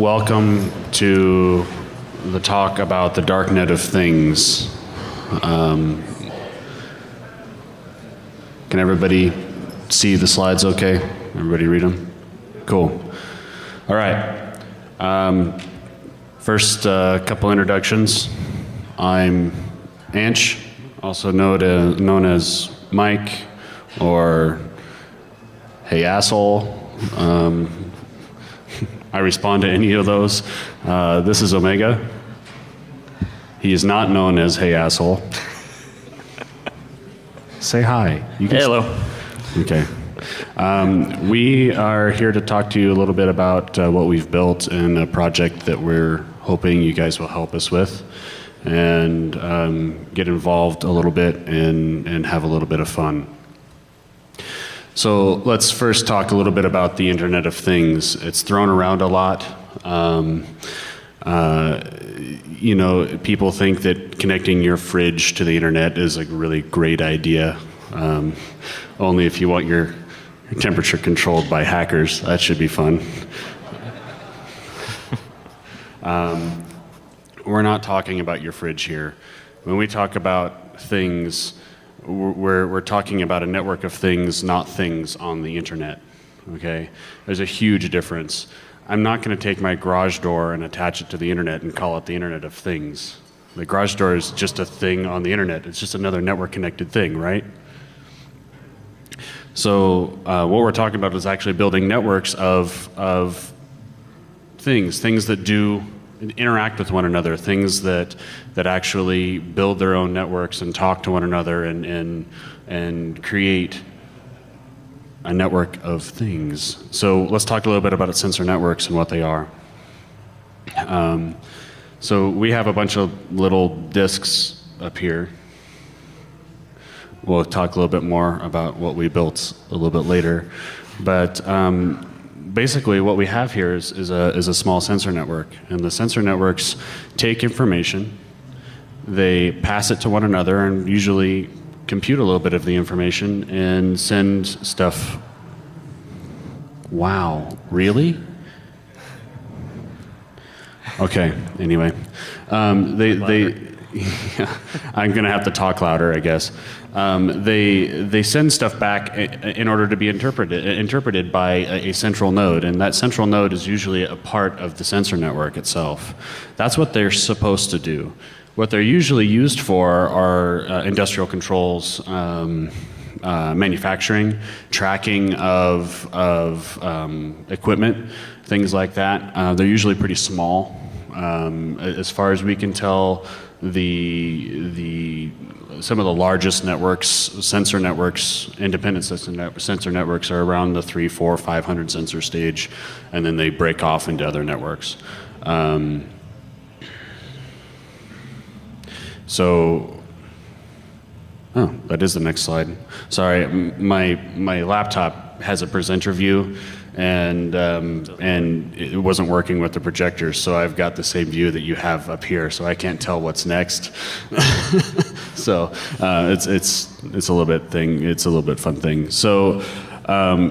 Welcome to the talk about the Darknet of Things. Can everybody see the slides okay? Everybody read them? Cool. All right. First, a couple introductions. I'm Anch, also known as Mike, or Hey Asshole. I respond to any of those. This is Omega. He is not known as Hey Asshole. Say hi. Hey, hello. Okay. We are here to talk to you a little bit about what we've built and a project that we're hoping you guys will help us with, and get involved a little bit and have a little bit of fun. So let's first talk a little bit about the Internet of Things. It's thrown around a lot. You know, people think that connecting your fridge to the internet is a really great idea. Only if you want your temperature controlled by hackers. That should be fun. We're not talking about your fridge here. When we talk about things, we're talking about a network of things, not things on the internet, okay? There's a huge difference. I'm not going to take my garage door and attach it to the internet and call it the Internet of Things. The garage door is just a thing on the internet. It's just another network connected thing, right? So what we're talking about is actually building networks of things that do interact with one another, things that actually build their own networks and talk to one another and create a network of things. So let's talk a little bit about sensor networks and what they are. So we have a bunch of little disks up here. We'll talk a little bit more about what we built a little bit later, but basically what we have here is a small sensor network, and the sensor networks take information, they pass it to one another, and usually compute a little bit of the information and send stuff. Wow, really? Okay, anyway. Yeah, I'm gonna have to talk louder, I guess. They send stuff back in order to be interpreted by a central node, and that central node is usually a part of the sensor network itself. That's what they're supposed to do. What they're usually used for are industrial controls, manufacturing, tracking of equipment, things like that. They're usually pretty small. As far as we can tell, some of the largest networks, sensor networks, independent sensor networks are around the 300, 400, 500 sensor stage, and then they break off into other networks. Oh, that is the next slide. Sorry, my laptop has a presenter view, and it wasn't working with the projector, so I've got the same view that you have up here, so I can't tell what's next. So it's a little bit fun thing. So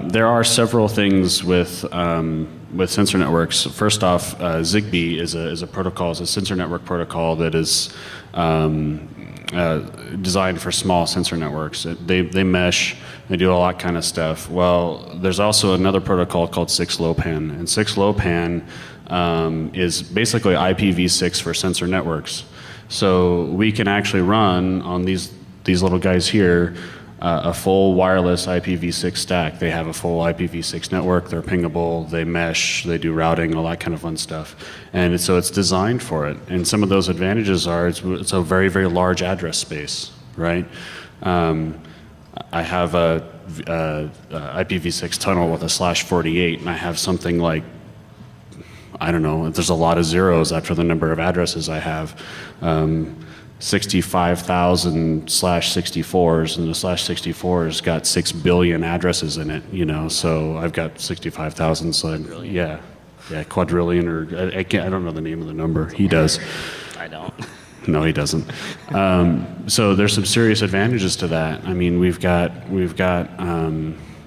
there are several things with sensor networks. First off, Zigbee is a protocol, it's a sensor network protocol that is designed for small sensor networks. They mesh, they do a lot kind of stuff. Well, there's also another protocol called 6LoWPAN, and 6LoWPAN is basically IPv6 for sensor networks. So we can actually run on these little guys here a full wireless IPv6 stack. They have a full IPv6 network, they're pingable, they mesh, they do routing, all that kind of fun stuff. And so it's designed for it. And some of those advantages are it's a very, very large address space, right? I have a IPv6 tunnel with a /48, and I have something like, I don't know, there's a lot of zeros after the number of addresses I have. 65,000 /64s, and the /64's got 6 billion addresses in it, you know, so I've got 65,000, so yeah, quadrillion, or I don't know the name of the number. He does. I don't. No, he doesn't. So there's some serious advantages to that. I mean, we've got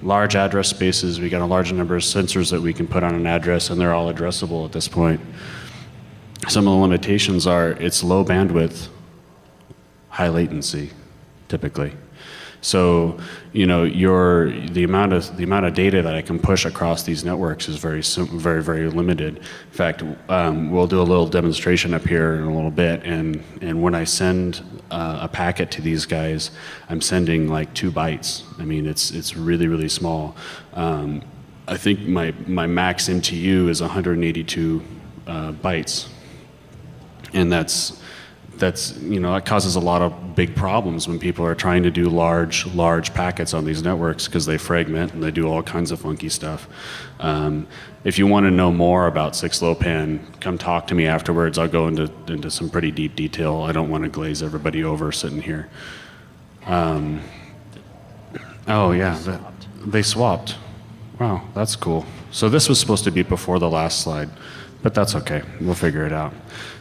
large address spaces. We got a large number of sensors that we can put on an address, and they're all addressable at this point. Some of the limitations are it's low bandwidth, high latency, typically. So, you know, the amount of data that I can push across these networks is very limited. In fact, we'll do a little demonstration up here in a little bit, and when I send a packet to these guys, I'm sending like 2 bytes. I mean, it's really small. I think my max MTU is 182 bytes, and that's you know, that causes a lot of big problems when people are trying to do large packets on these networks, because they fragment and they do all kinds of funky stuff. If you want to know more about 6LoWPAN, come talk to me afterwards. I'll go into some pretty deep detail. I don't want to glaze everybody over sitting here. Oh yeah, they swapped. Wow, that's cool. So this was supposed to be before the last slide, but that's okay. We'll figure it out.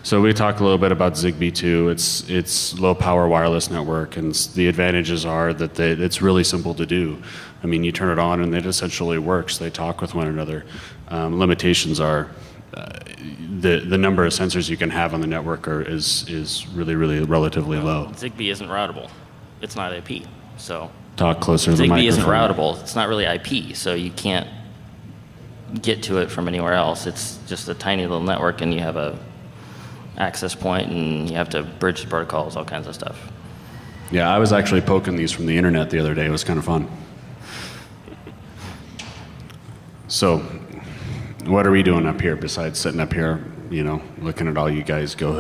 So we talked a little bit about Zigbee too. It's low power wireless network, and the advantages are that it's really simple to do. I mean, you turn it on and it essentially works. They talk with one another. Limitations are the number of sensors you can have on the network is really relatively low. Zigbee isn't routable. It's not IP. So talk closer to the microphone. Zigbee isn't routable. It's not really IP, so you can't get to it from anywhere else. It's just a tiny little network, and you have a access point, and you have to bridge the protocols, all kinds of stuff. Yeah, I was actually poking these from the internet the other day. It was kind of fun. So, what are we doing up here besides sitting up here, you know, looking at all you guys go,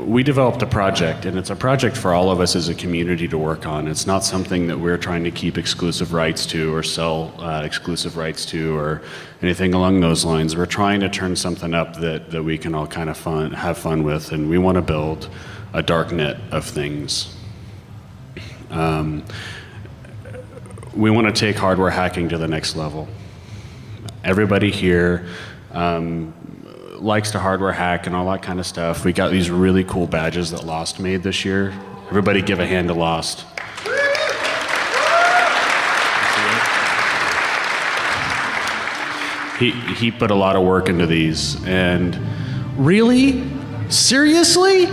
we developed a project, and it's a project for all of us as a community to work on. It's not something that we're trying to keep exclusive rights to or sell exclusive rights to or anything along those lines. We're trying to turn something up that we can all kind of have fun with, and we want to build a darknet of things. We want to take hardware hacking to the next level. Everybody here likes to hardware hack and all that kind of stuff. We got these really cool badges that Lost made this year. Everybody give a hand to Lost. He put a lot of work into these, and really? Seriously?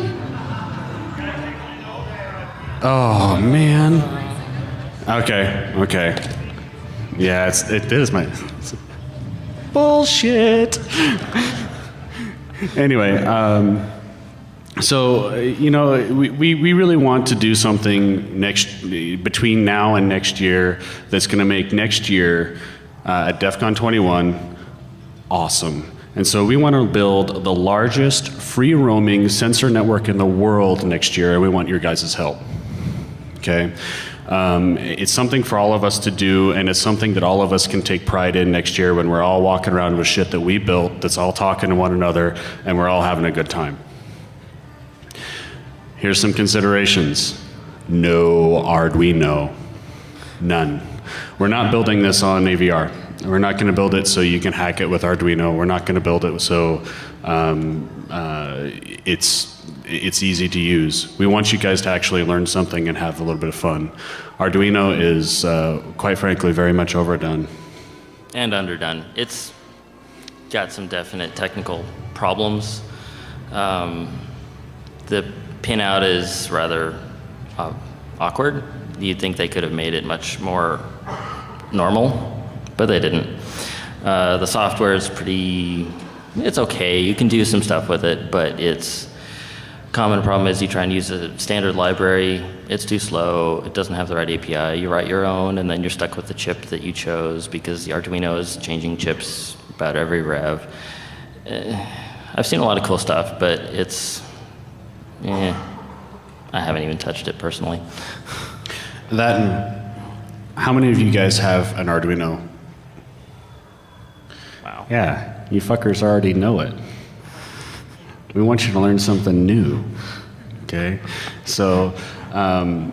Oh man. Okay. Yeah, it is my bullshit. Anyway, so you know, we really want to do something between now and next year that's going to make next year at DEFCON 21 awesome. And so we want to build the largest free roaming sensor network in the world next year, and we want your guys' help. Okay? It's something for all of us to do, and it's something that all of us can take pride in next year when we're all walking around with shit that we built that's all talking to one another, and we're all having a good time. Here's some considerations. No Arduino. None. We're not building this on AVR. We're not going to build it so you can hack it with Arduino. We're not going to build it so it's easy to use. We want you guys to actually learn something and have a little bit of fun. Arduino is, quite frankly, very much overdone. And underdone. It's got some definite technical problems. The pinout is rather awkward. You'd think they could have made it much more normal, but they didn't. The software is it's okay. You can do some stuff with it, but it's common problem is you try and use a standard library, it's too slow, it doesn't have the right API, you write your own, and then you're stuck with the chip that you chose because the Arduino is changing chips about every rev. I've seen a lot of cool stuff, but it's, I haven't even touched it personally. How many of you guys have an Arduino? Wow. Yeah, you fuckers already know it. We want you to learn something new, okay? So, we'll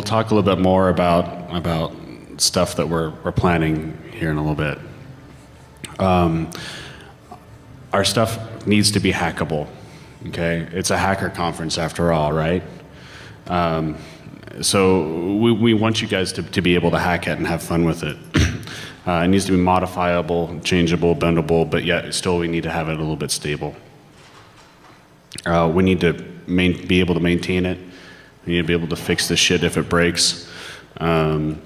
talk a little bit more about stuff that we're planning here in a little bit. Our stuff needs to be hackable. Okay, it's a hacker conference after all, right? So we want you guys to be able to hack it and have fun with it. It needs to be modifiable, changeable, bendable, but yet still we need to have it a little bit stable. We need to be able to maintain it. We need to be able to fix the shit if it breaks. And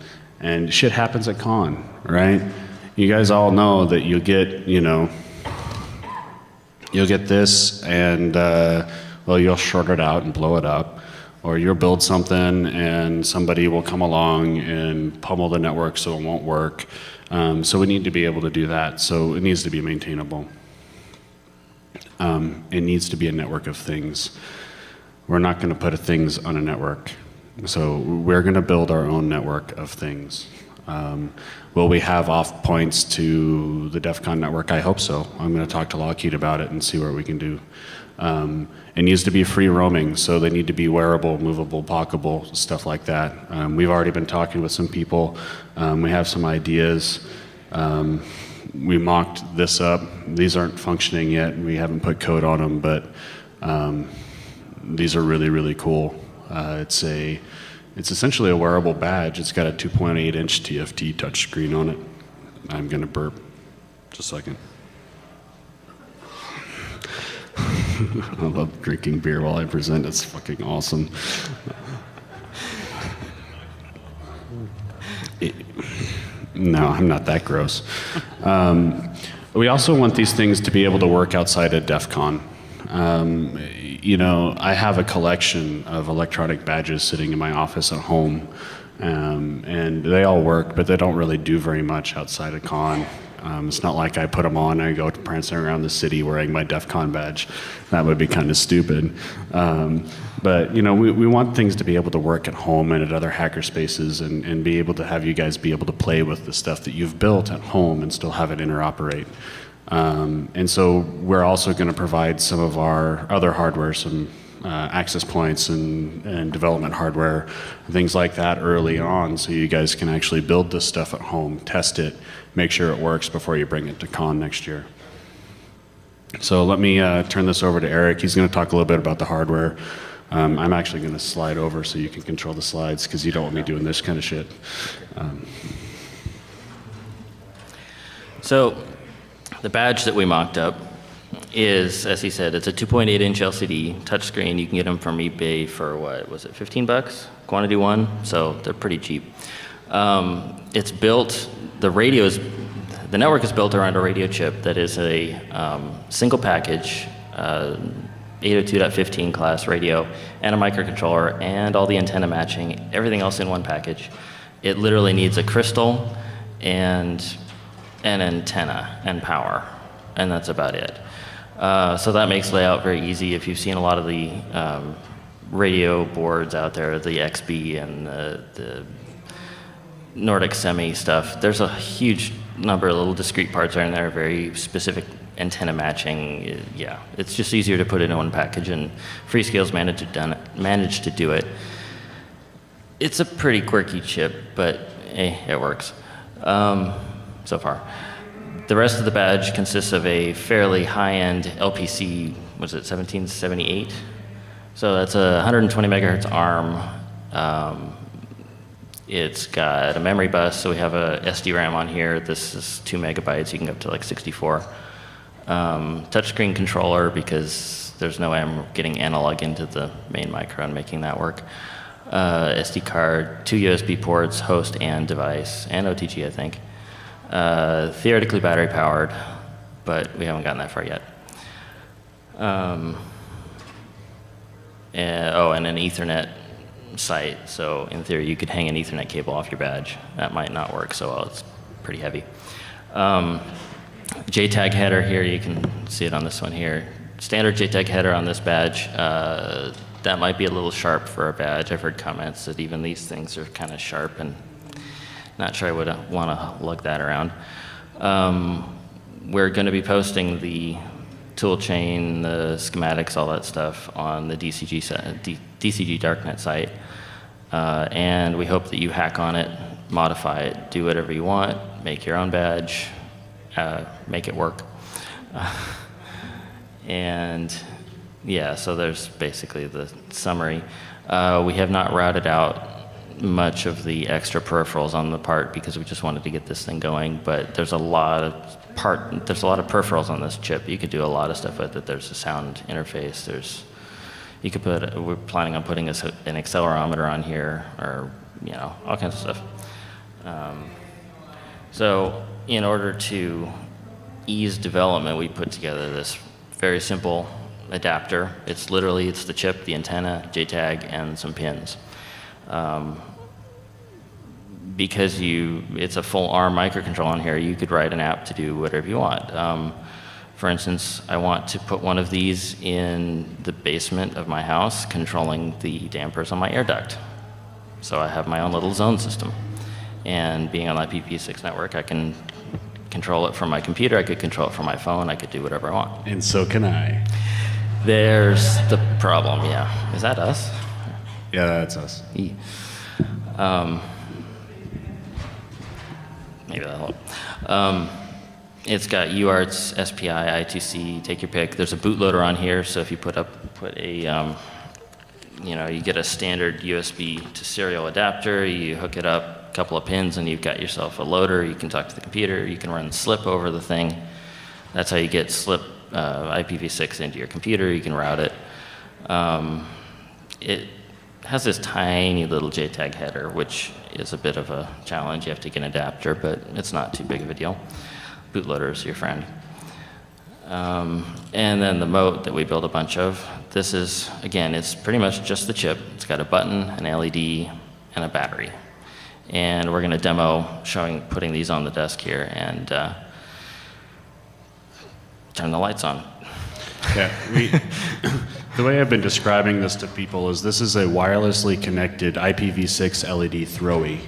shit happens at con, right? You guys all know that you'll get, you'll get this and, well, you'll short it out and blow it up. Or you'll build something and somebody will come along and pummel the network so it won't work. So we need to be able to do that. So it needs to be maintainable. It needs to be a network of things. We're not going to put things on a network. So we're going to build our own network of things. Will we have off points to the DEFCON network? I hope so. I'm going to talk to Lockheed about it and see what we can do. It needs to be free roaming, so they need to be wearable, movable, pocketable, stuff like that. We've already been talking with some people. We have some ideas. We mocked this up. These aren't functioning yet. We haven't put code on them, but these are really, really cool. It's essentially a wearable badge. It's got a 2.8-inch TFT touchscreen on it. I'm going to burp. Just a second. I love drinking beer while I present. It's fucking awesome. No, I'm not that gross. We also want these things to be able to work outside of DEFCON. I have a collection of electronic badges sitting in my office at home, and they all work, but they don't really do very much outside of con. It's not like I put them on and I go prancing around the city wearing my DEFCON badge. That would be kind of stupid. But we want things to be able to work at home and at other hacker spaces and be able to have you guys be able to play with the stuff that you've built at home and still have it interoperate. And so we're also going to provide some of our other hardware, some access points and development hardware, things like that early on, so you guys can actually build this stuff at home, test it, make sure it works before you bring it to con next year. So let me turn this over to Eric. He's going to talk a little bit about the hardware. I'm actually going to slide over so you can control the slides, because you don't want me doing this kind of shit. So the badge that we mocked up is, as he said, it's a 2.8-inch LCD touchscreen. You can get them from eBay for, what was it, 15 bucks? Quantity one, so they're pretty cheap. It's built, the network is built around a radio chip that is a single package, 802.15 class radio, and a microcontroller, and all the antenna matching, everything else in one package. It literally needs a crystal and an antenna and power, and that's about it. So that makes layout very easy. If you've seen a lot of the radio boards out there, the XB and the Nordic Semi stuff, there's a huge number of little discrete parts in there, very specific antenna matching. Yeah, it's just easier to put it in one package, and Freescale's managed to do it. It's a pretty quirky chip, but it works so far. The rest of the badge consists of a fairly high-end LPC, was it 1778? So that's a 120 megahertz ARM. It's got a memory bus, so we have a SD-RAM on here. This is 2 megabytes. You can go up to like 64. Touchscreen controller, because there's no way I'm getting analog into the main micro and making that work. SD card, 2 USB ports, host and device, and OTG, I think. Theoretically battery powered, but we haven't gotten that far yet. And an Ethernet site, so in theory you could hang an Ethernet cable off your badge. That might not work so well, it's pretty heavy. JTAG header here, you can see it on this one here. Standard JTAG header on this badge. That might be a little sharp for a badge. I've heard comments that even these things are kind of sharp, and not sure I would want to lug that around. We're going to be posting the tool chain, the schematics, all that stuff on the DCG Darknet site. And we hope that you hack on it, modify it, do whatever you want, make your own badge, make it work. And Yeah, so there's basically the summary. We have not routed out much of the extra peripherals on the part because we just wanted to get this thing going, but there's a lot of peripherals on this chip. You could do a lot of stuff with it. There's a sound interface. We're planning on putting an accelerometer on here, or all kinds of stuff. So in order to ease development, we put together this very simple adapter. It's the chip, the antenna, JTAG, and some pins. Because it's a full ARM microcontroller on here, you could write an app to do whatever you want. For instance, I want to put one of these in the basement of my house, controlling the dampers on my air duct. So I have my own little zone system. And being on IPv6 network, I can control it from my computer, I could control it from my phone, I could do whatever I want. And so can I. There's the problem, yeah. Is that us? Yeah, that's us. Maybe that'll help. It's got UARTs, SPI, I2C, take your pick. There's a bootloader on here, so if you you get a standard USB to serial adapter, you hook it up, a couple of pins, and you've got yourself a loader. You can talk to the computer, you can run slip over the thing. That's how you get slip IPv6 into your computer. You can route it. It has this tiny little JTAG header, which is a bit of a challenge. You have to get an adapter, but it's not too big of a deal. Bootloader is your friend. And then the moat that we built a bunch of. This is, again, it's pretty much just the chip. It's got a button, an LED, and a battery. And we're going to demo putting these on the desk here and turn the lights on. Yeah, the way I've been describing this to people is this is a wirelessly connected IPv6 LED throwy.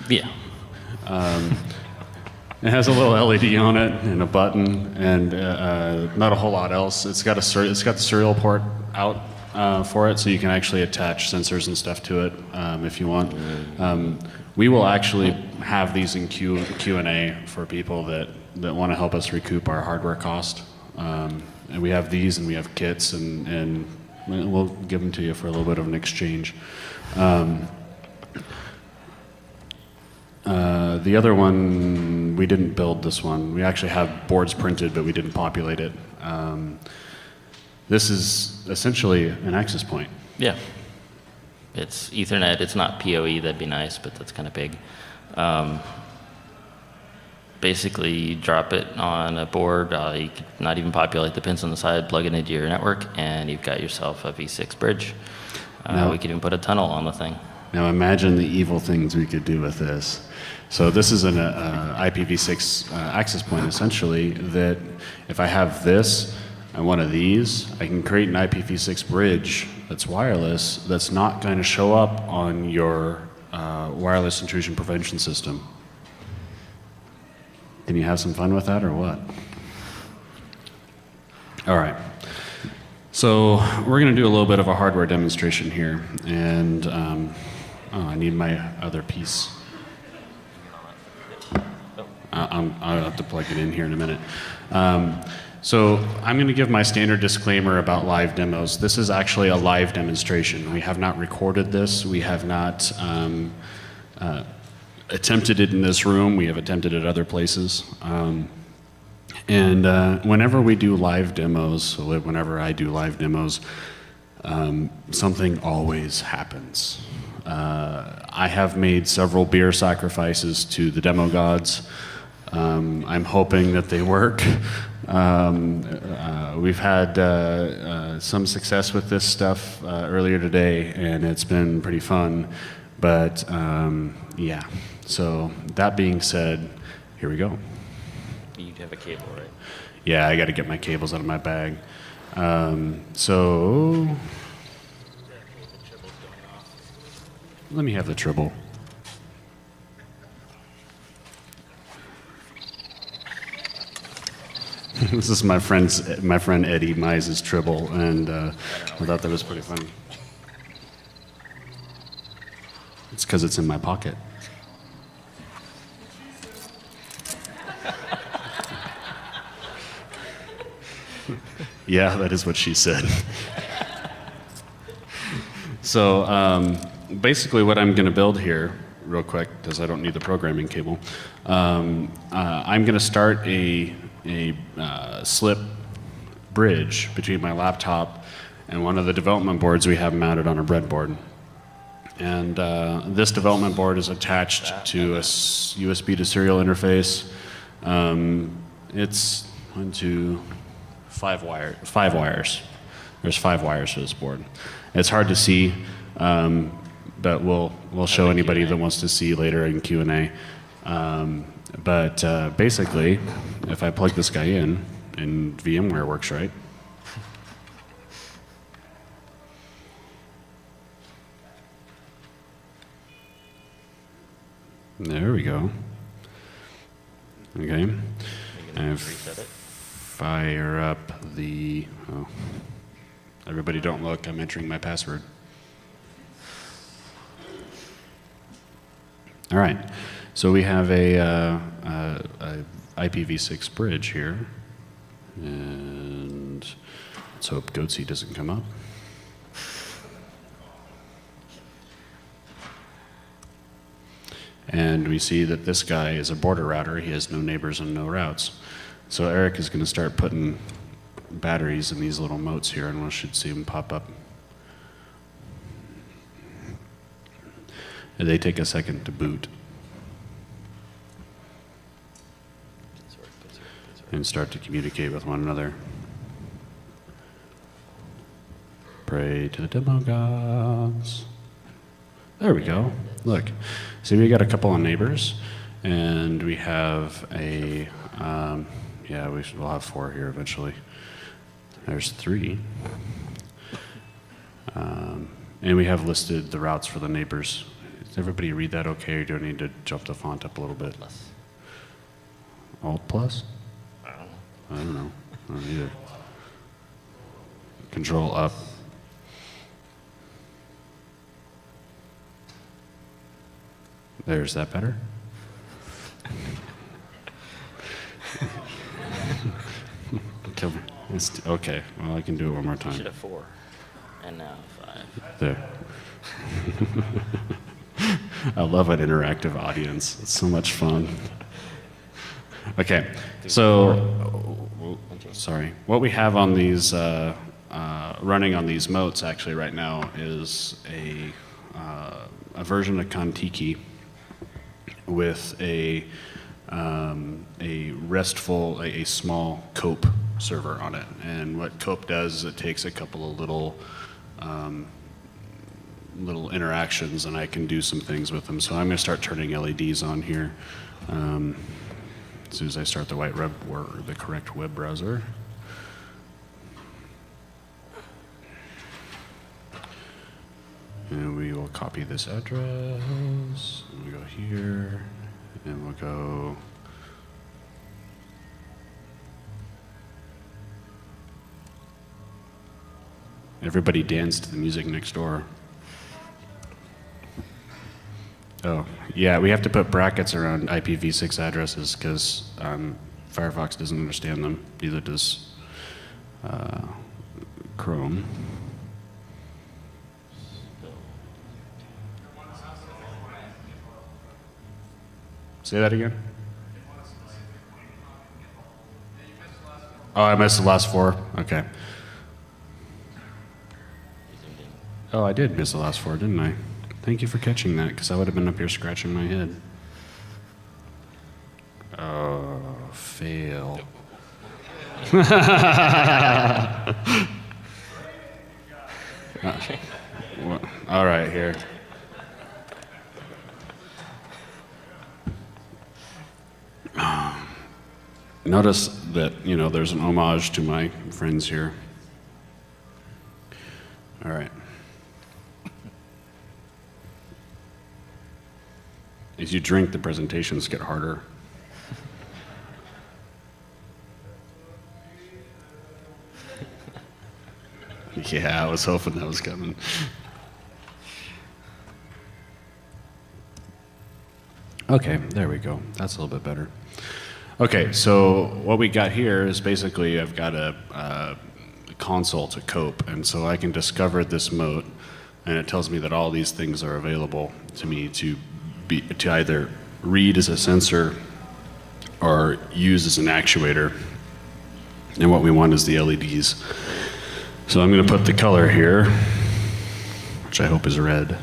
Yeah. It has a little LED on it and a button and not a whole lot else. It's got the serial port out for it, so you can actually attach sensors and stuff to it if you want. We will actually have these in Q&A for people that want to help us recoup our hardware cost. And we have these and we have kits, and we'll give them to you for a little bit of an exchange. The other one, we didn't build this one. We actually have boards printed, but we didn't populate it. This is essentially an access point. Yeah. It's Ethernet. It's not PoE. That'd be nice, but that's kind of big. Basically, you drop it on a board. You could not even populate the pins on the side, plug it into your network, and you've got yourself a V6 bridge. We could even put a tunnel on the thing. Now imagine the evil things we could do with this. So this is an IPv6 access point, essentially, that if I have this and one of these, I can create an IPv6 bridge that's wireless that's not going to show up on your wireless intrusion prevention system. Can you have some fun with that or what? All right. So we're going to do a little bit of a hardware demonstration here. And I need my other piece. I'll have to plug it in here in a minute. So I'm going to give my standard disclaimer about live demos. This is actually a live demonstration. We have not recorded this. We have not attempted it in this room. We have attempted it other places. Whenever we do live demos, whenever I do live demos, something always happens. I have made several beer sacrifices to the demo gods. I'm hoping that they work. We've had some success with this stuff earlier today, and it's been pretty fun. But yeah, so that being said, here we go. You have a cable, right? Yeah, I got to get my cables out of my bag. So let me have the tribble. This is my friend Eddie Mize's tribble, and I thought that was pretty funny. It's because it's in my pocket. Yeah, that is what she said. So basically what I'm going to build here, real quick, because I don't need the programming cable, I'm going to start a slip bridge between my laptop and one of the development boards we have mounted on a breadboard. And this development board is attached to a USB to serial interface. It's 5 wires. There's 5 wires to this board. It's hard to see, but we'll show anybody that wants to see later in Q&A. But basically, if I plug this guy in, and VMware works right. There we go. Okay. And fire up the, oh, everybody don't look, I'm entering my password. All right, so we have a IPv6 bridge here, and let's hope Goatsy doesn't come up. And we see that this guy is a border router. He has no neighbors and no routes. So Eric is going to start putting batteries in these little motes here, and we should see them pop up. And they take a second to boot. And start to communicate with one another. Pray to the demo gods. There we go. Look. See, we got a couple of neighbors, and we have a, yeah, we'll have 4 here eventually. There's 3. And we have listed the routes for the neighbors. Does everybody read that okay, or do I need to jump the font up a little bit? Plus. Alt plus? I don't know. I don't either. Control up. There's that better? Okay, well, I can do it one more time. Should have 4, and now 5. There. I love an interactive audience. It's so much fun. Okay, so, sorry. What we have on these, running on these motes actually right now is a version of Contiki with a RESTful, a small COPE server on it. And what COPE does is it takes a couple of little interactions, and I can do some things with them. So I'm going to start turning LEDs on here as soon as I start the correct web browser. And we will copy this address, and we'll go here, and we'll go everybody dance to the music next door. Oh, yeah, we have to put brackets around IPv6 addresses because Firefox doesn't understand them, neither does Chrome. Say that again? Oh, I missed the last 4? Okay. Oh, I did miss the last 4, didn't I? Thank you for catching that, because I would have been up here scratching my head. Oh, fail. All right, here. Notice that, you know, there's an homage to my friends here. All right. As you drink, the presentations get harder. Yeah, I was hoping that was coming. Okay, there we go. That's a little bit better. Okay, so what we got here is basically I've got a console to cope, and so I can discover this mote and it tells me that all these things are available to me to either read as a sensor or use as an actuator. And what we want is the LEDs. So I'm going to put the color here, which I hope is red.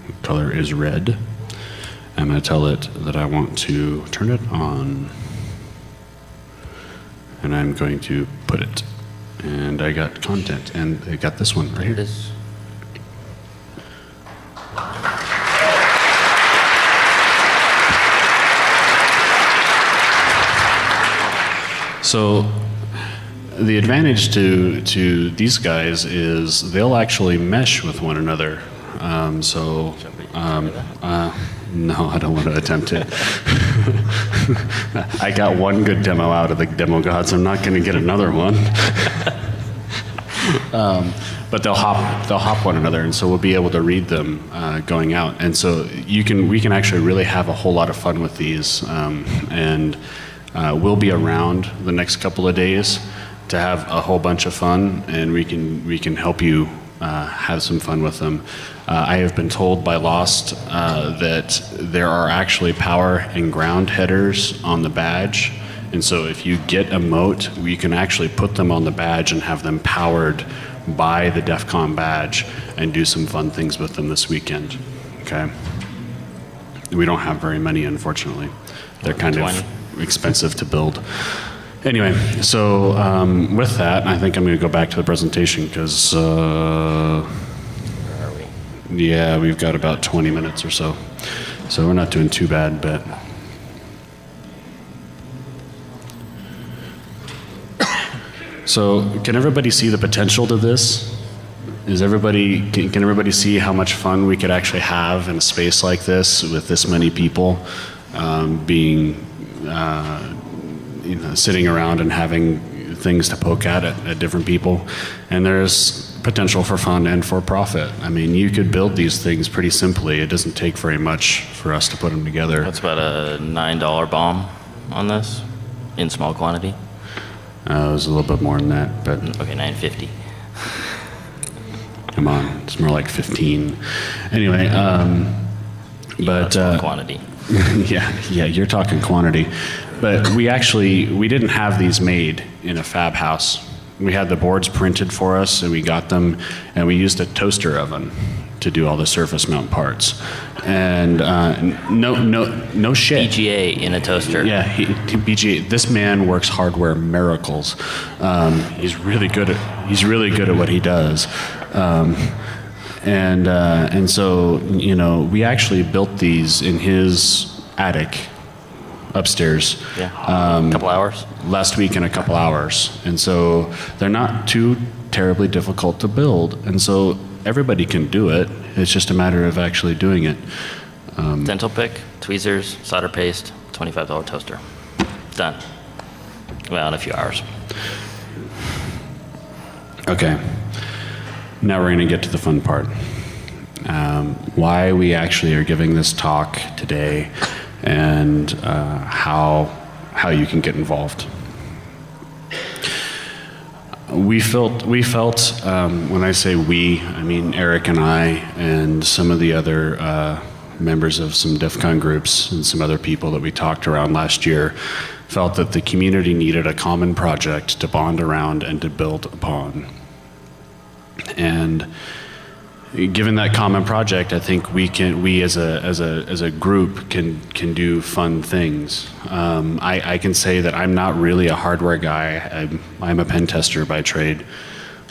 The color is red. I'm going to tell it that I want to turn it on. And I'm going to put it. And I got content, and I got this one right here. It is. So the advantage to these guys is they'll actually mesh with one another. No, I don't want to attempt it. I got one good demo out of the demo gods. I'm not going to get another one. But they'll hop one another, and so we'll be able to read them going out. And so we can actually really have a whole lot of fun with these. We'll be around the next couple of days to have a whole bunch of fun, and we can help you have some fun with them. I have been told by Lost that there are actually power and ground headers on the badge, and so if you get a mote, we can actually put them on the badge and have them powered by the DEFCON badge and do some fun things with them this weekend. Okay. We don't have very many, unfortunately. They're kind of expensive to build. Anyway, so with that, I think I'm going to go back to the presentation because, Where are we? yeah, we've got about 20 minutes or so. So we're not doing too bad, but. So can everybody see the potential to this? Can everybody see how much fun we could actually have in a space like this with this many people sitting around and having things to poke at different people? And there's potential for fun and for profit. I mean, you could build these things pretty simply. It doesn't take very much for us to put them together. That's about a $9 bomb on this in small quantity. It was a little bit more than that, but Okay, $9.50. come on, it's more like 15. Anyway, but Small quantity. yeah, you're talking quantity. But we didn't have these made in a fab house. We had the boards printed for us, and we got them, and we used a toaster oven to do all the surface mount parts. And no shit. BGA in a toaster. Yeah, BGA. This man works hardware miracles. He's really good at what he does. And so we actually built these in his attic upstairs. Yeah. A couple hours. Last week in a couple hours. And so they're not too terribly difficult to build. And so everybody can do it. It's just a matter of actually doing it. Dental pick, tweezers, solder paste, $25 toaster. Done. Well, in a few hours. Okay. Now we're going to get to the fun part. Why we actually are giving this talk today, and how you can get involved. We felt when I say we, I mean Eric and I and some of the other members of some DEFCON groups and some other people that we talked around last year, felt that the community needed a common project to bond around and to build upon. And given that common project, I think we as a group can do fun things. I can say that I'm not really a hardware guy. I'm a pen tester by trade.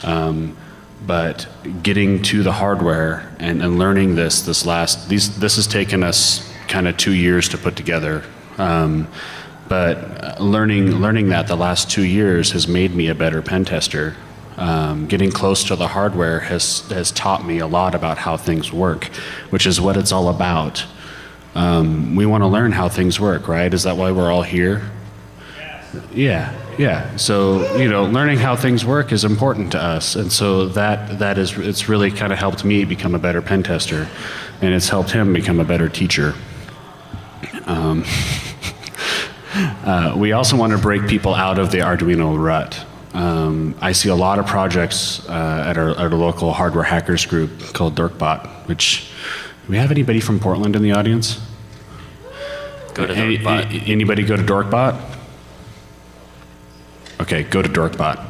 But getting to the hardware and learning this has taken us kind of 2 years to put together. But learning that the last 2 years has made me a better pen tester. Getting close to the hardware has taught me a lot about how things work, which is what it's all about. We want to learn how things work, right? Is that why we're all here? Yes. Yeah. So, learning how things work is important to us. And so it's really kind of helped me become a better pen tester, and it's helped him become a better teacher. We also want to break people out of the Arduino rut. I see a lot of projects at our local hardware hackers group called Dorkbot, which, do we have anybody from Portland in the audience? Go to Dorkbot. Anybody go to Dorkbot? Okay, go to Dorkbot.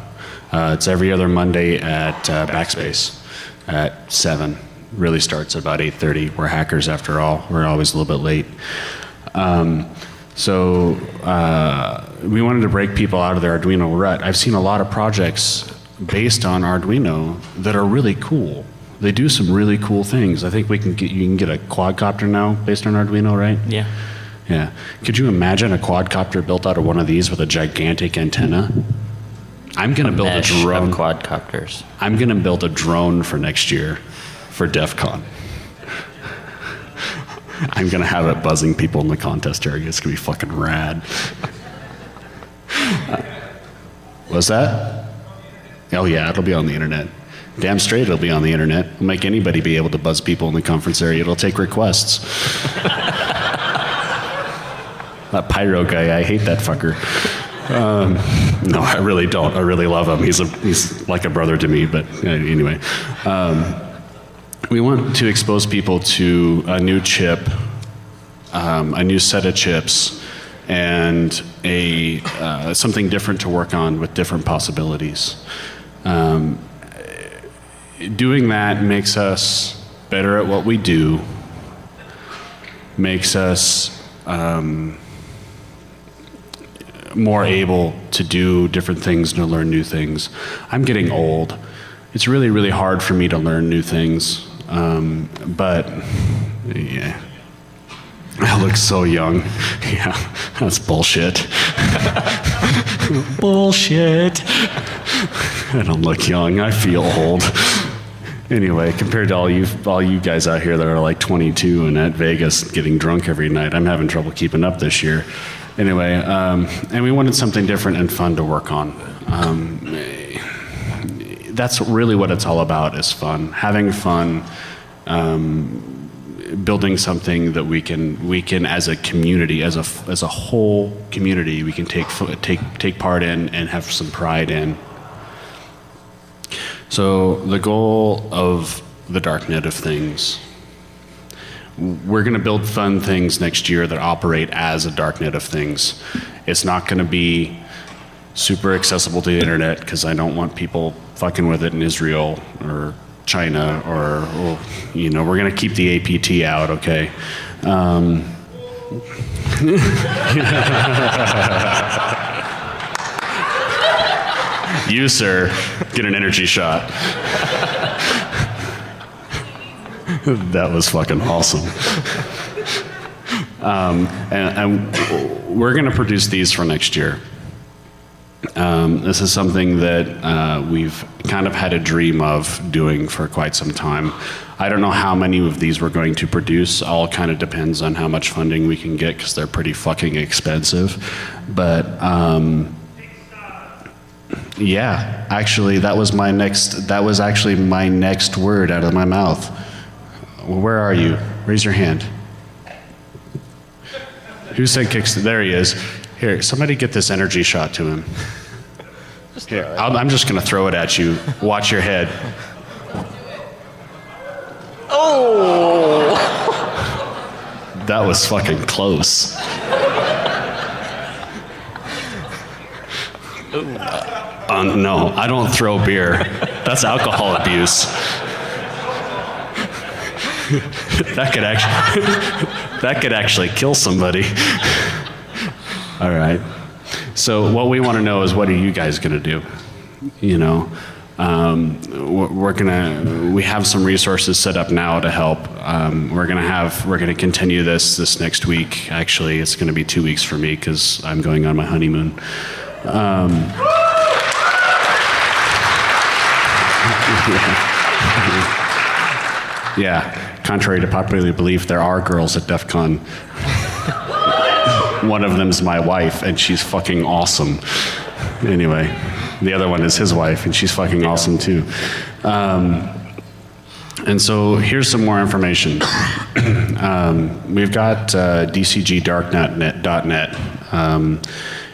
It's every other Monday at Backspace at 7. Really starts at about 8:30. We're hackers after all. We're always a little bit late. So we wanted to break people out of their Arduino rut. I've seen a lot of projects based on Arduino that are really cool. They do some really cool things. I think you can get a quadcopter now based on Arduino, right? Yeah. Yeah. Could you imagine a quadcopter built out of one of these with a gigantic antenna? I'm going to build a drone. Of quadcopters. I'm going to build a drone for next year for DEFCON. I'm going to have it buzzing people in the contest area. It's going to be fucking rad. What's that? Oh yeah, it'll be on the internet. Damn straight it'll be on the internet. It'll make anybody be able to buzz people in the conference area. It'll take requests. That pyro guy, I hate that fucker. No, I really don't. I really love him. He's like a brother to me, but anyway. We want to expose people to a new chip, a new set of chips, and something different to work on with different possibilities. Doing that makes us better at what we do, makes us more able to do different things and to learn new things. I'm getting old. It's really, really hard for me to learn new things. But yeah, I look so young. Yeah, that's bullshit. Bullshit. I don't look young. I feel old. Anyway, compared to all you guys out here that are like 22 and at Vegas getting drunk every night, I'm having trouble keeping up this year. Anyway, and we wanted something different and fun to work on. That's really what it's all about, is fun. Having fun, building something that we can as a community, as a whole community, we can take part in and have some pride in. So the goal of the Darknet of things, we're going to build fun things next year that operate as a Darknet of things. It's not going to be super accessible to the internet, because I don't want people fucking with it in Israel or China, or you know, we're going to keep the APT out, okay? You, sir, get an energy shot. That was fucking awesome. And we're going to produce these for next year. This is something that we've kind of had a dream of doing for quite some time. I don't know how many of these we're going to produce. All kind of depends on how much funding we can get, because they're pretty fucking expensive. But yeah, actually, that was actually my next word out of my mouth. Where are you? Raise your hand. Who said Kickstarter? There he is. Here, somebody get this energy shot to him. Here, I'm just going to throw it at you. Watch your head. Oh! That was fucking close. No, I don't throw beer. That's alcohol abuse. That could actually kill somebody. All right. So what we want to know is, what are you guys going to do? You know, we have some resources set up now to help. We're going to continue this next week. Actually, it's going to be 2 weeks for me, because I'm going on my honeymoon. Yeah. Contrary to popular belief, there are girls at DEF CON. One of them's my wife, and she's fucking awesome. Anyway, the other one is his wife, and she's fucking awesome too. And so here's some more information. We've got DCG Darknet.net,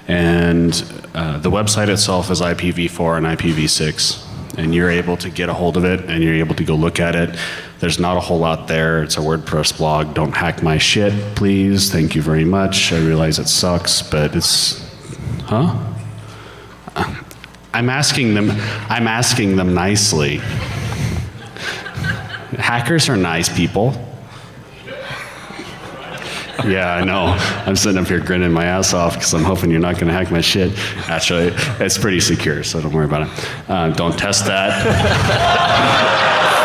and the website itself is IPv4 and IPv6, and you're able to get a hold of it, and you're able to go look at it. There's not a whole lot there. It's a WordPress blog. Don't hack my shit, please. Thank you very much. I realize it sucks, but it's, huh? I'm asking them nicely. Hackers are nice people. Yeah, I know. I'm sitting up here grinning my ass off because I'm hoping you're not going to hack my shit. Actually, it's pretty secure, so don't worry about it. Don't test that.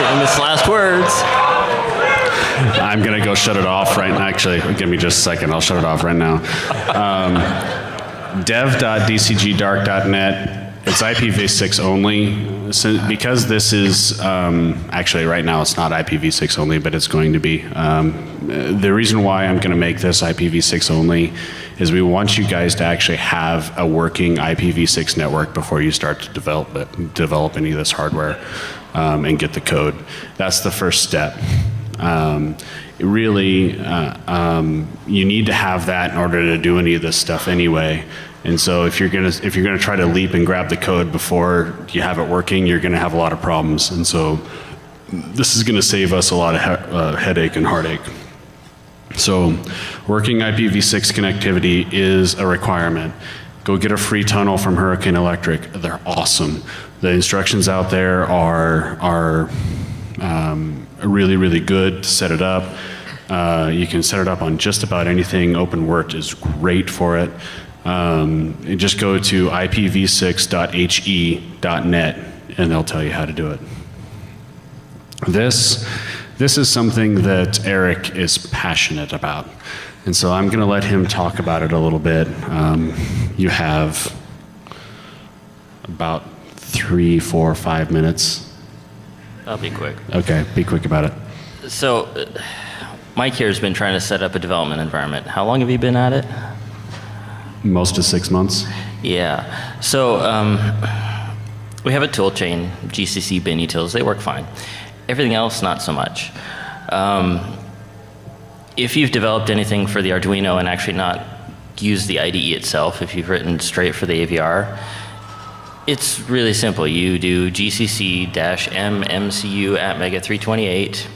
Famous last words. I'm going to go shut it off right now. Actually, give me just a second. I'll shut it off right now. Dev.dcgdark.net. It's IPv6 only. So because this is, actually right now it's not IPv6 only, but it's going to be. The reason why I'm going to make this IPv6 only is we want you guys to actually have a working IPv6 network before you start to develop any of this hardware and get the code. That's the first step. Really, you need to have that in order to do any of this stuff anyway. And so if you're gonna try to leap and grab the code before you have it working, you're gonna have a lot of problems. And so this is gonna save us a lot of headache and heartache. So working IPv6 connectivity is a requirement. Go get a free tunnel from Hurricane Electric. They're awesome. The instructions out there are really, really good to set it up. You can set it up on just about anything. OpenWrt is great for it. And just go to ipv6.he.net and they'll tell you how to do it. This is something that Eric is passionate about. And so I'm going to let him talk about it a little bit. You have about 3, 4, 5 minutes. I'll be quick. Okay, be quick about it. So Mike here has been trying to set up a development environment. How long have you been at it? Most of 6 months. Yeah. So we have a tool chain, GCC, bin utils. They work fine. Everything else, not so much. If you've developed anything for the Arduino and actually not used the IDE itself, if you've written straight for the AVR, it's really simple. You do gcc-m mcu at mega328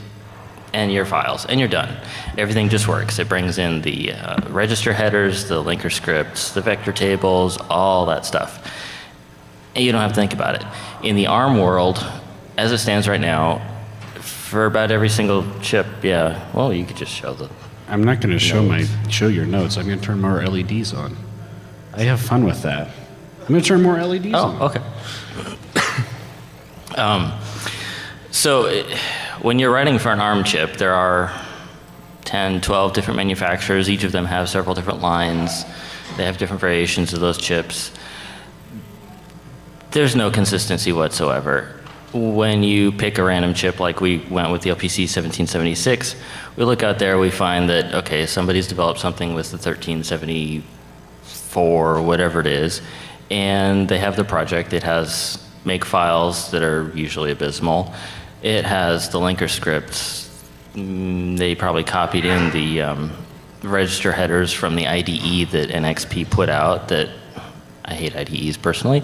and your files, and you're done. Everything just works. It brings in the register headers, the linker scripts, the vector tables, all that stuff. And you don't have to think about it. In the ARM world, as it stands right now, for about every single chip, yeah, well, you could just show the I'm not going to notes. show your notes. I'm going to turn more LEDs on. I have fun with that. I'm going to turn more LEDs on. Oh, okay. When you're writing for an ARM chip, there are 10, 12 different manufacturers. Each of them have several different lines. They have different variations of those chips. There's no consistency whatsoever. When you pick a random chip, like we went with the LPC 1776, we look out there, we find that, okay, somebody's developed something with the 1374, whatever it is, and they have the project. It has make files that are usually abysmal. It has the linker scripts. They probably copied in the register headers from the IDE that NXP put out that I hate IDEs personally.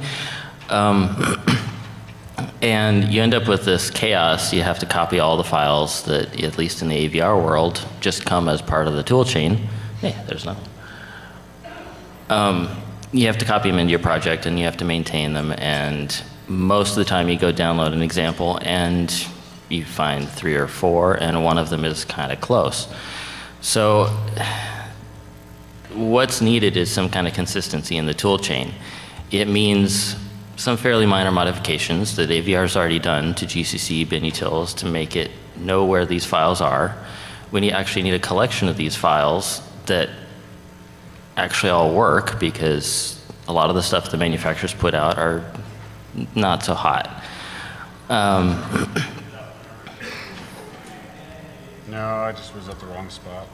And you end up with this chaos. You have to copy all the files that, at least in the AVR world, just come as part of the tool chain. Hey, there's no. You have to copy them into your project and you have to maintain them, and most of the time you go download an example and you find 3 or 4 and one of them is kind of close. So what's needed is some kind of consistency in the tool chain. It means some fairly minor modifications that AVR's already done to GCC bin utils to make it know where these files are. We actually need a collection of these files that actually all work, because a lot of the stuff the manufacturers put out are not so hot. No, I just was at the wrong spot.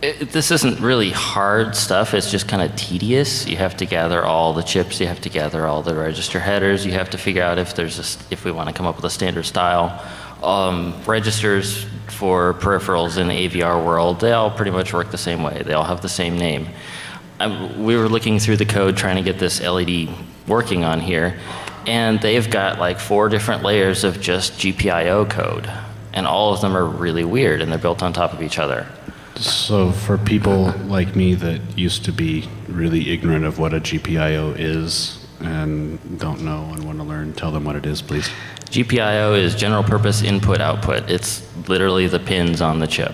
This isn't really hard stuff. It's just kind of tedious. You have to gather all the chips. You have to gather all the register headers. You have to figure out if there's if we want to come up with a standard style. Registers for peripherals in the AVR world, they all pretty much work the same way. They all have the same name. We were looking through the code trying to get this LED working on here, and they've got like 4 different layers of just GPIO code, and all of them are really weird, and they're built on top of each other. So for people like me that used to be really ignorant of what a GPIO is and don't know and want to learn, tell them what it is, please. GPIO is general purpose input output. It's literally the pins on the chip.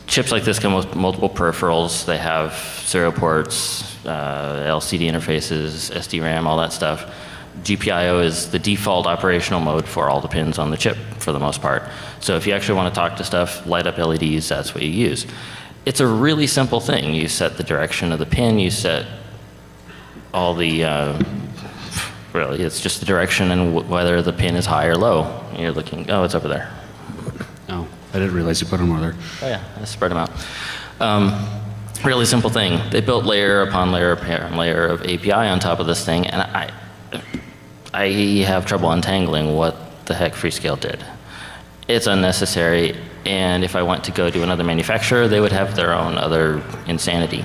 Chips like this come with multiple peripherals. They have serial ports, LCD interfaces, SD-RAM, all that stuff. GPIO is the default operational mode for all the pins on the chip for the most part. So if you actually want to talk to stuff, light up LEDs, that's what you use. It's a really simple thing. You set the direction of the pin, you set all the, really, it's just the direction and whether the pin is high or low. You're looking, oh, it's over there. Oh, I didn't realize you put them over there. Oh yeah, I spread them out. Really simple thing. They built layer upon layer upon layer of API on top of this thing, and I have trouble untangling what the heck Freescale did. It's unnecessary, and if I went to go to another manufacturer, they would have their own other insanity.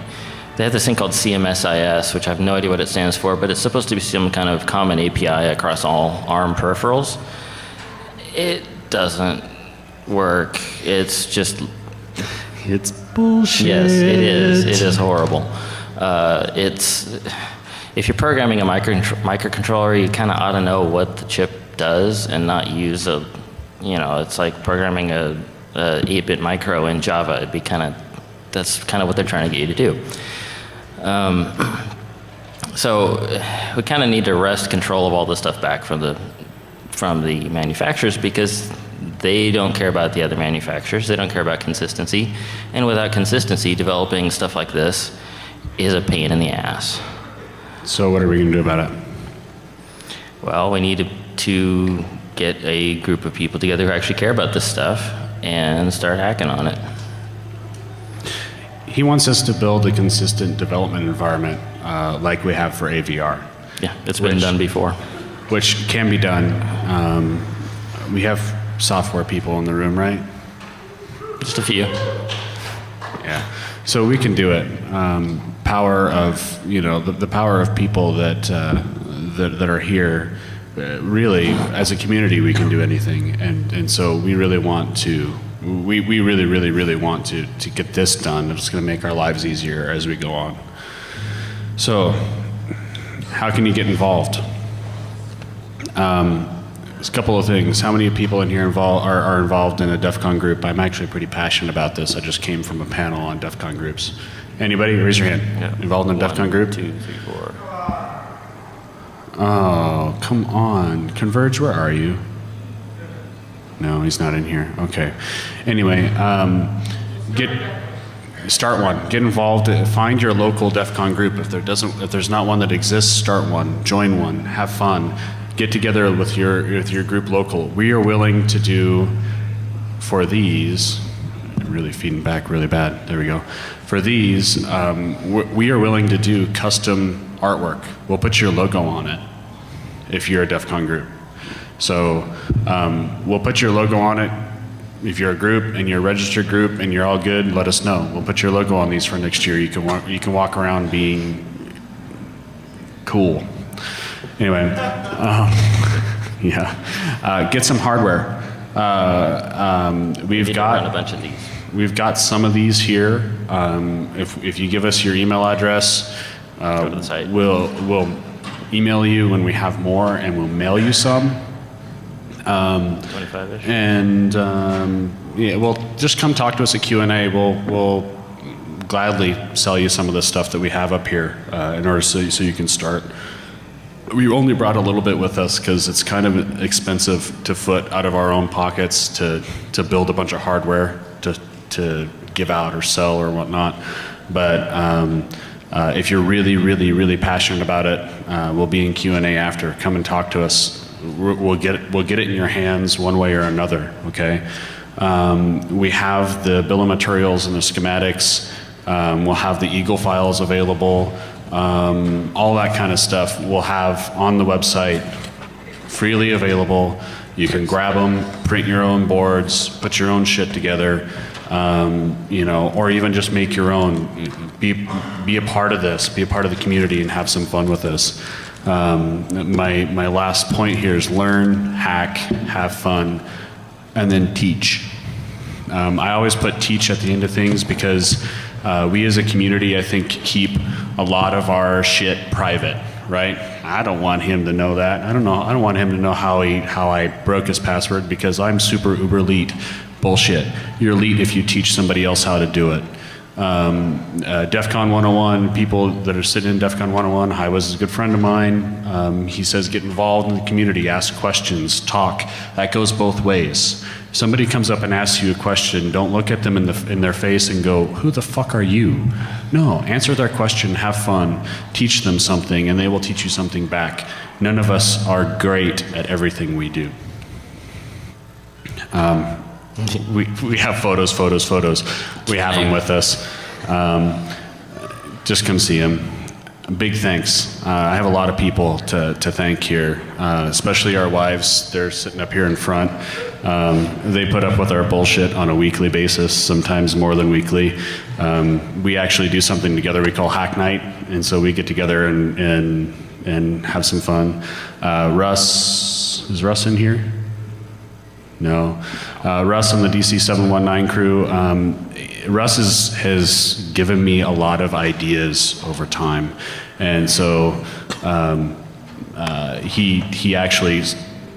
They have this thing called CMSIS, which I have no idea what it stands for, but it's supposed to be some kind of common API across all ARM peripherals. It doesn't work. It's just... It's bullshit. Yes, it is. It is horrible. If you're programming a microcontroller, you kind of ought to know what the chip does and not use a, it's like programming a 8-bit micro in Java. It'd be that's kind of what they're trying to get you to do. So we kind of need to wrest control of all this stuff back from the manufacturers, because they don't care about the other manufacturers. They don't care about consistency. And without consistency, developing stuff like this is a pain in the ass. So what are we going to do about it? Well, we need to get a group of people together who actually care about this stuff and start hacking on it. He wants us to build a consistent development environment like we have for AVR. Yeah, it's been done before. Which can be done. We have software people in the room, right? Just a few. Yeah. So we can do it. Power of, the power of people that are here. Really, as a community, we can do anything, and so we really want to. We really want to get this done. It's going to make our lives easier as we go on. So, how can you get involved? There's a couple of things. How many people in here are involved in a DEFCON group? I'm actually pretty passionate about this. I just came from a panel on DEFCON groups. Anybody? Raise your hand. Yeah. Involved in a DEFCON group? 1, 2, 3, 4. Oh, come on. Converge, where are you? No, he's not in here. Okay. Anyway, start one. Get involved. Find your local DEFCON group. If there's not one that exists, start one. Join one. Have fun. Get together with your group local. We are willing to do for these. I'm really feeding back really bad. There we go. For these, we are willing to do custom artwork. We'll put your logo on it if you're a DEFCON group. So we'll put your logo on it. If you're a group and you're a registered group and you're all good, let us know. We'll put your logo on these for next year. You can walk around being cool. Anyway, yeah. Get some hardware. We've got a bunch of these. We've got some of these here. If you give us your email address, go to the site. We'll email you when we have more, and we'll mail you some. 25-ish. And yeah, well, just come talk to us at Q&A. We'll gladly sell you some of the stuff that we have up here in order so you can start. We only brought a little bit with us because it's kind of expensive to foot out of our own pockets to build a bunch of hardware to give out or sell or whatnot. But if you're really passionate about it, we'll be in Q&A after. Come and talk to us. We'll get it in your hands one way or another. Okay. We have the bill of materials and the schematics. We'll have the Eagle files available. All that kind of stuff we'll have on the website, freely available. You can grab them, print your own boards, put your own shit together, you know, or even just make your own. Be a part of this, be a part of the community, and have some fun with this. My last point here is learn, hack, have fun, and then teach. I always put teach at the end of things because we as a community, I think, keep a lot of our shit private, right? I don't want him to know that. I don't want him to know how I broke his password because I'm super uber elite. Bullshit. You're elite if you teach somebody else how to do it. DEFCON 101, people that are sitting in DEFCON 101, Highwas is a good friend of mine. He says get involved in the community, ask questions, talk. That goes both ways. If somebody comes up and asks you a question, don't look at them in their face and go, who the fuck are you? No, answer their question, have fun, teach them something, and they will teach you something back. None of us are great at everything we do. We have photos. We have them with us. Just come see them. Big thanks. I have a lot of people to thank here, especially our wives. They're sitting up here in front. They put up with our bullshit on a weekly basis, sometimes more than weekly. We actually do something together we call Hack Night, and so we get together and have some fun. Russ, is Russ in here? No. Russ and the DC 719 crew, Russ has given me a lot of ideas over time. And so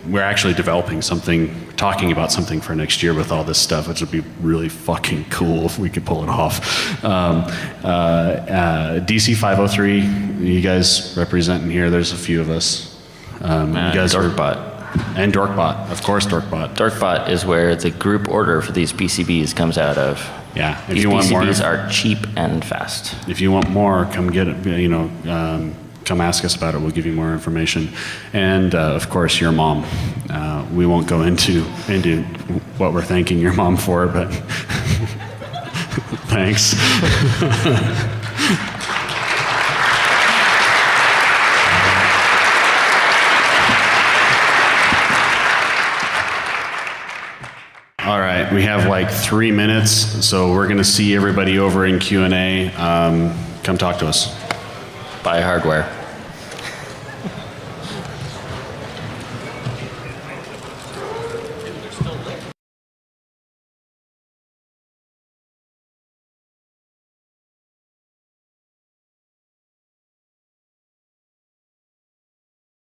we're actually developing something, talking about something for next year with all this stuff, which would be really fucking cool if we could pull it off. DC 503, you guys representing here, there's a few of us. You guys Dorkbot. And Dorkbot, of course, Dorkbot. Dorkbot is where the group order for these PCBs comes out of. Yeah, if These you want PCBs more, are cheap and fast. if you want more, come get it. You know, come ask us about it. We'll give you more information. And of course, your mom. We won't go into what we're thanking your mom for, but thanks. All right, we have like 3 minutes, so we're going to see everybody over in Q&A. Come talk to us. Buy hardware.